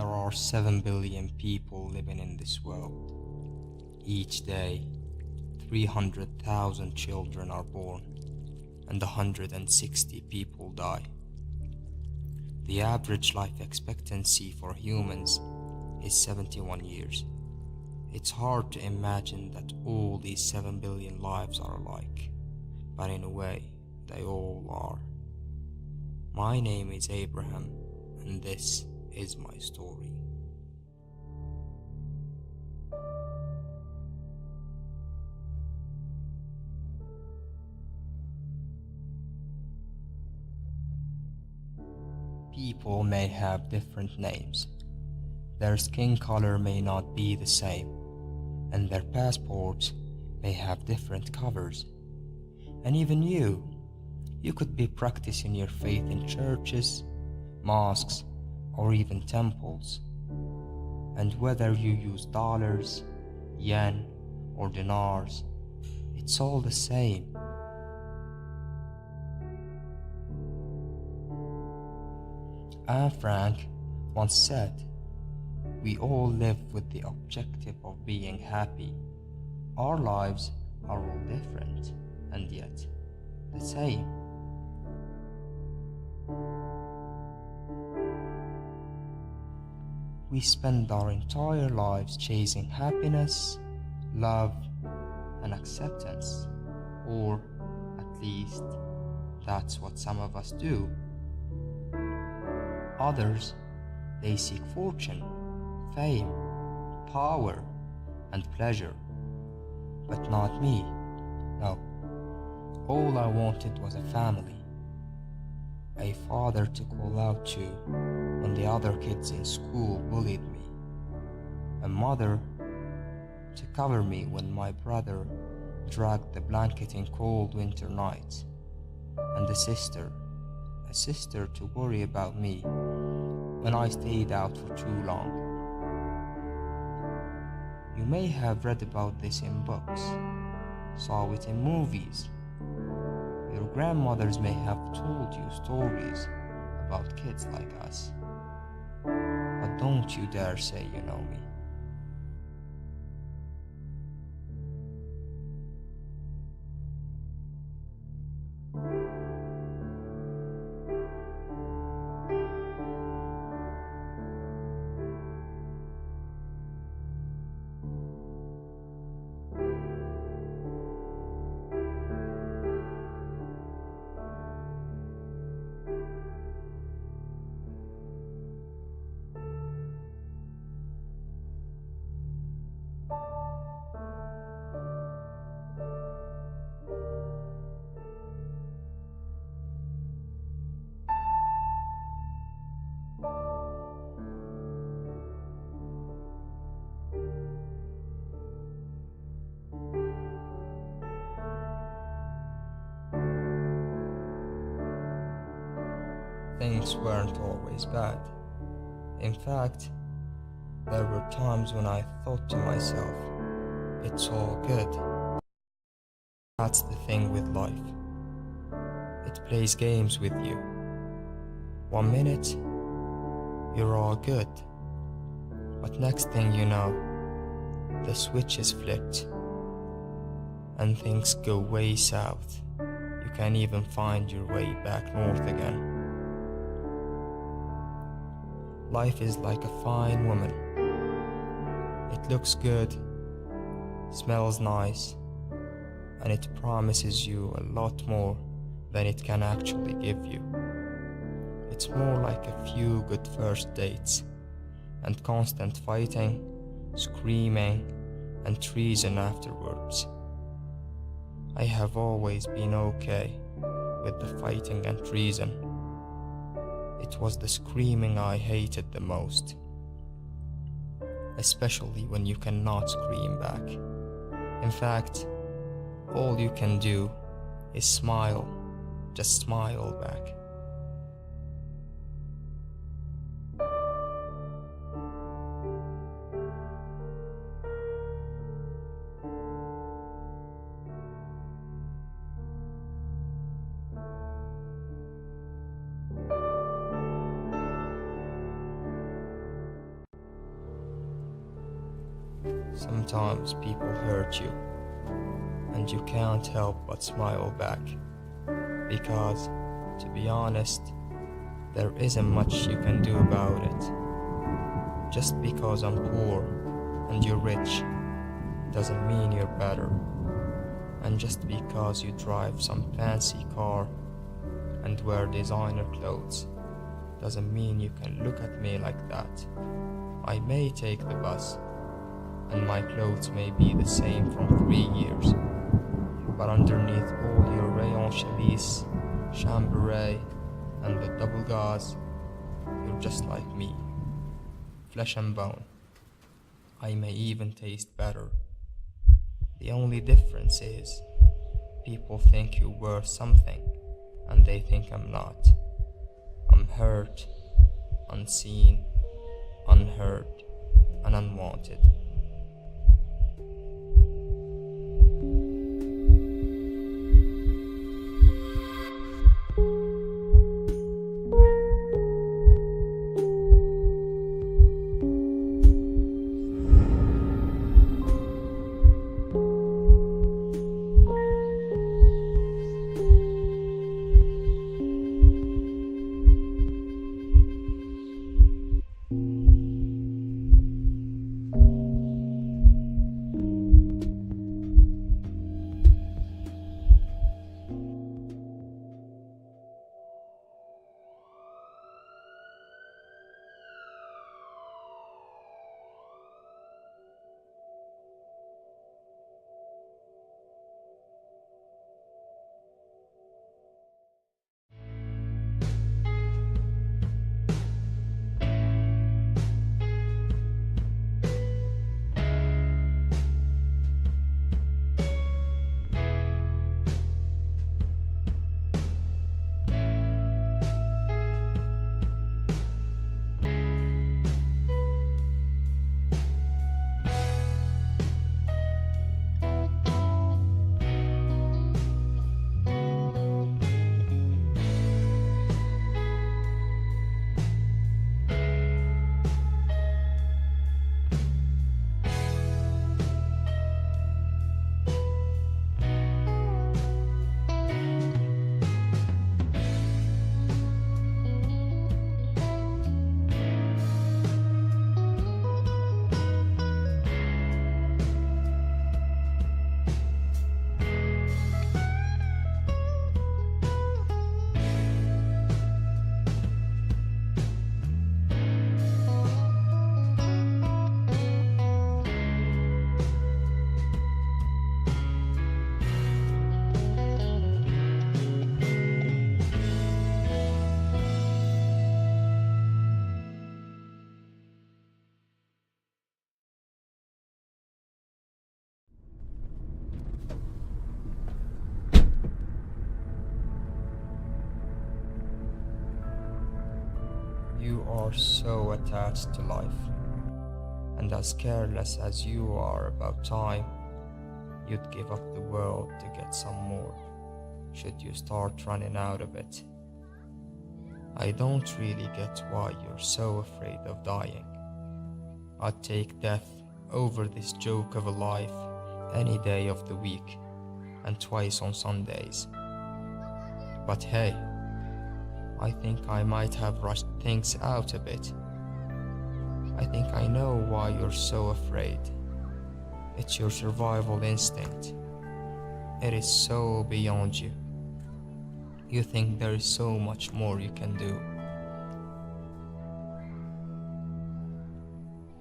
There are 7 billion people living in this world. Each day, 300,000 children are born and 160 people die. The average life expectancy for humans is 71 years. It's hard to imagine that all these 7 billion lives are alike, but in a way, they all are. My name is Abraham, and this is my story. People may have different names. Their skin color may not be the same, and their passports may have different covers. And even you could be practicing your faith in churches, mosques, or even temples. And whether you use dollars, yen, or dinars, it's all the same. Anne Frank once said, "We all live with the objective of being happy. Our lives are all different, and yet the same." We spend our entire lives chasing happiness, love, and acceptance, or at least that's what some of us do. Others, they seek fortune, fame, power, and pleasure. But not me. No. All I wanted was a family. A father to call out to when the other kids in school bullied me. A mother to cover me when my brother dragged the blanket in cold winter nights. And a sister to worry about me when I stayed out for too long. You may have read about this in books, saw it in movies. Your grandmothers may have told you stories about kids like us. But don't you dare say you know me. Things weren't always bad. In fact, there were times when I thought to myself, it's all good. That's the thing with life. It plays games with you. 1 minute, you're all good. But next thing you know, the switch is flipped and things go way south. You can't even find your way back north again. Life is like a fine woman. It looks good, smells nice, and it promises you a lot more than it can actually give you. It's more like a few good first dates and constant fighting, screaming, and treason afterwards. I have always been okay with the fighting and treason. It was the screaming I hated the most, especially when you cannot scream back. In fact, all you can do is smile, just smile back. Sometimes people hurt you, and you can't help but smile back, because, to be honest, there isn't much you can do about it. Just because I'm poor and you're rich doesn't mean you're better. And just because you drive some fancy car and wear designer clothes doesn't mean you can look at me like that. I may take the bus, and my clothes may be the same from 3 years, but underneath all your rayon chemise, chambray, and the double gauze, you're just like me, flesh and bone. I may even taste better. The only difference is, people think you're worth something, and they think I'm not. I'm hurt, unseen, unheard, and unwanted. You are so attached to life, and as careless as you are about time, you'd give up the world to get some more, should you start running out of it. I don't really get why you're so afraid of dying. I'd take death over this joke of a life any day of the week, and twice on Sundays. But hey, I think I might have rushed things out a bit. I think I know why you're so afraid. It's your survival instinct. It is so beyond you. You think there is so much more you can do.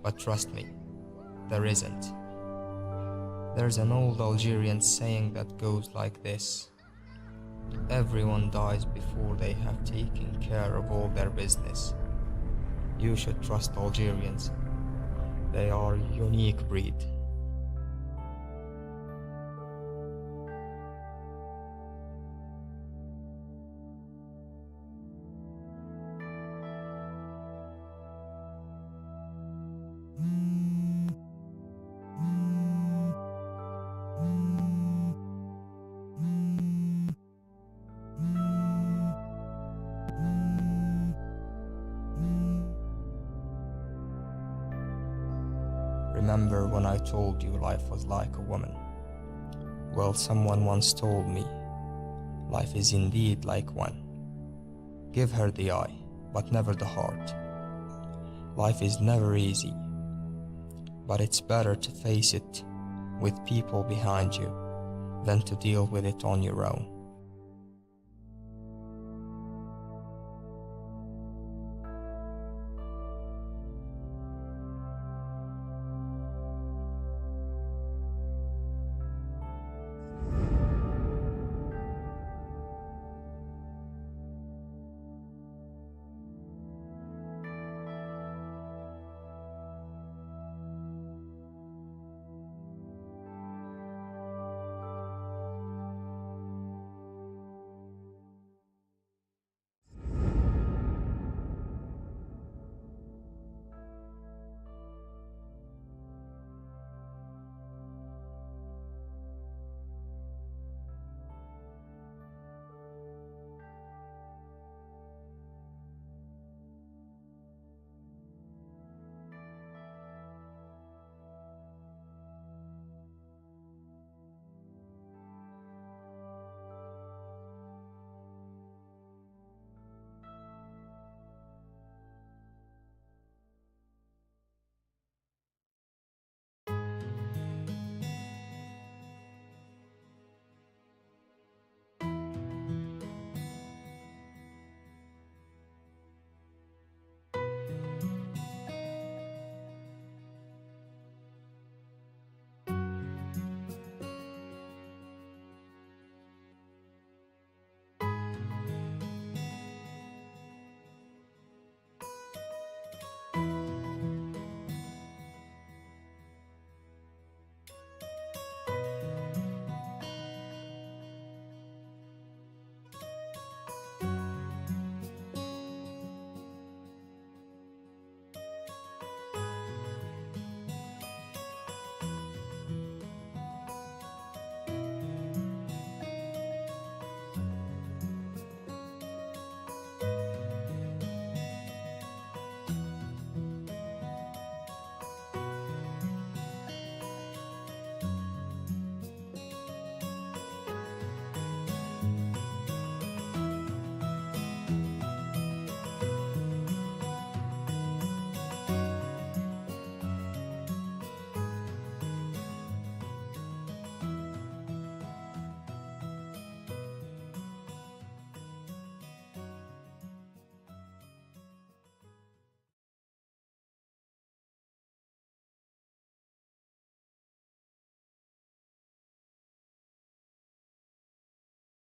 But trust me, there isn't. There's an old Algerian saying that goes like this: everyone dies before they have taken care of all their business. You should trust Algerians. They are a unique breed. remember when I told you life was like a woman? Well, someone once told me, life is indeed like one. Give her the eye, but never the heart. Life is never easy, but it's better to face it with people behind you than to deal with it on your own.